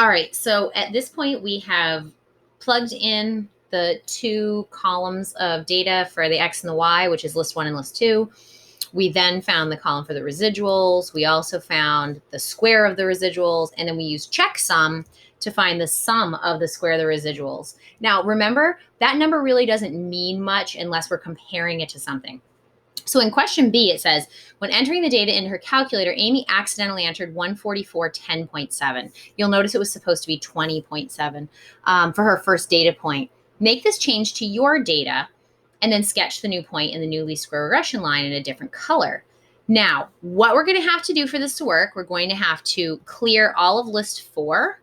All right, so at this point, we have plugged in the two columns of data for the X and the Y, which is list one and list two. We then found the column for the residuals. We also found the square of the residuals, and then we used checksum to find the sum of the square of the residuals. Now, remember, that number really doesn't mean much unless we're comparing it to something. So in question B, it says, when entering the data into her calculator, Amy accidentally entered 144.10.7. You'll notice it was supposed to be 20.7 for her first data point. Make this change to your data and then sketch the new point in the new least square regression line in a different color. Now, what we're going to have to do for this to work, we're going to have to clear all of list 4.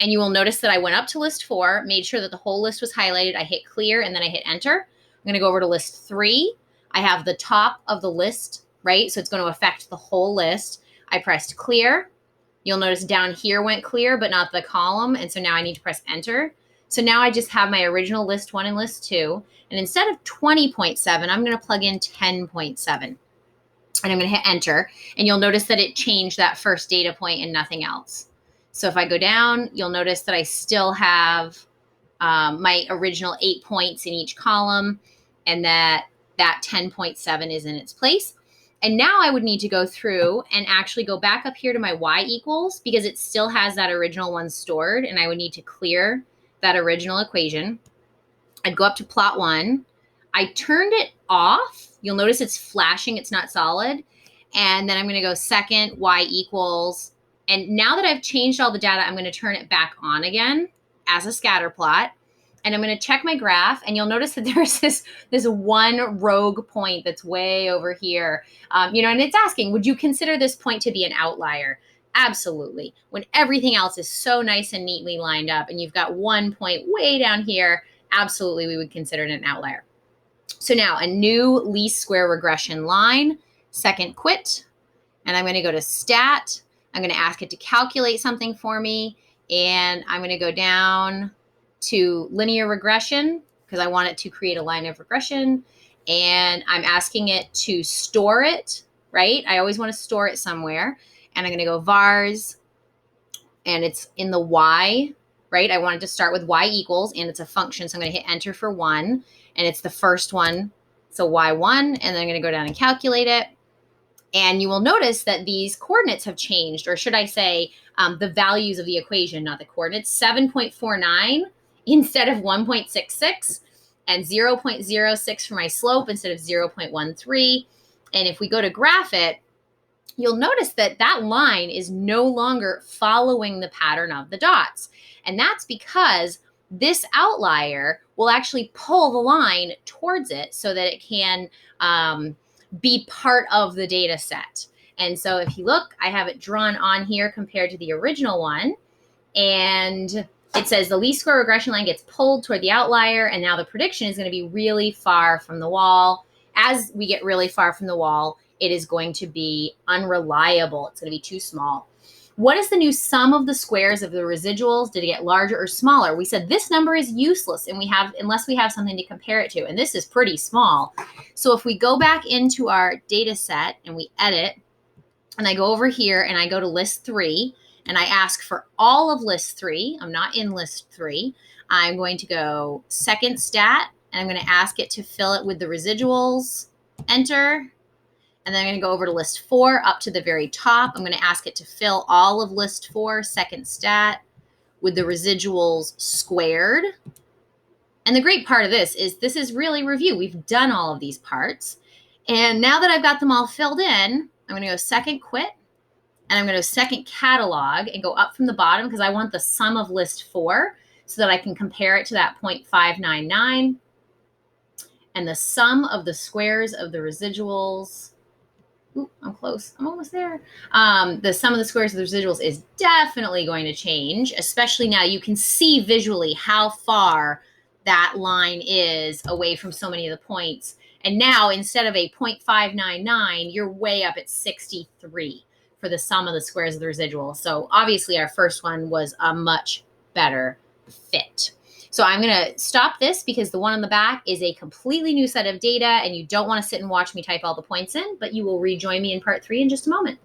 And you will notice that I went up to list 4, made sure that the whole list was highlighted. I hit clear and then I hit enter. I'm going to go over to list 3. I have the top of the list, right? So it's going to affect the whole list. I pressed clear. You'll notice down here went clear, but not the column. And so now I need to press enter. So now I just have my original list 1 and list 2. And instead of 20.7, I'm going to plug in 10.7. And I'm going to hit enter. And you'll notice that it changed that first data point and nothing else. So if I go down, you'll notice that I still have my original 8 points in each column, and that 10.7 is in its place. And now I would need to go through and actually go back up here to my y equals, because it still has that original one stored, and I would need to clear that original equation. I'd go up to plot 1. I turned it off. You'll notice it's flashing. It's not solid. And then I'm going to go second y equals. And now that I've changed all the data, I'm going to turn it back on again as a scatter plot. And I'm going to check my graph, and you'll notice that there's this one rogue point that's way over here. And it's asking, would you consider this point to be an outlier? Absolutely. When everything else is so nice and neatly lined up, and you've got one point way down here, absolutely we would consider it an outlier. So now a new least square regression line, second quit, and I'm going to go to stat. I'm going to ask it to calculate something for me, and I'm going to go down to linear regression because I want it to create a line of regression, and I'm asking it to store it, right? I always want to store it somewhere, and I'm going to go vars, and it's in the y, right? I wanted to start with y equals, and it's a function, so I'm going to hit enter for 1, and it's the first one, so y1, and then I'm going to go down and calculate it. And you will notice that these coordinates have changed, or should I say the values of the equation, not the coordinates, 7.49 instead of 1.66, and 0.06 for my slope instead of 0.13. And if we go to graph it, you'll notice that that line is no longer following the pattern of the dots. And that's because this outlier will actually pull the line towards it so that it can be part of the data set. And so if you look, I have it drawn on here compared to the original one. And it says the least square regression line gets pulled toward the outlier. And now the prediction is going to be really far from the wall. As we get really far from the wall, it is going to be unreliable. It's going to be too small. What is the new sum of the squares of the residuals? Did it get larger or smaller? We said this number is useless unless we have something to compare it to. And this is pretty small. So if we go back into our data set and we edit, and I go over here and I go to list 3, and I ask for all of list 3. I'm not in list 3. I'm going to go second stat, and I'm going to ask it to fill it with the residuals. Enter. And then I'm going to go over to list 4 up to the very top. I'm going to ask it to fill all of list 4, second stat, with the residuals squared. And the great part of this is really review. We've done all of these parts. And now that I've got them all filled in, I'm going to go second quit, and I'm going to go second catalog and go up from the bottom because I want the sum of list 4 so that I can compare it to that 0.599. And the sum of the squares of the residuals, ooh, I'm close. I'm almost there. The sum of the squares of the residuals is definitely going to change, especially now you can see visually how far that line is away from so many of the points. And now instead of a 0.599, you're way up at 63 for the sum of the squares of the residual. So obviously our first one was a much better fit. So I'm going to stop this because the one on the back is a completely new set of data, and you don't want to sit and watch me type all the points in, but you will rejoin me in part 3 in just a moment.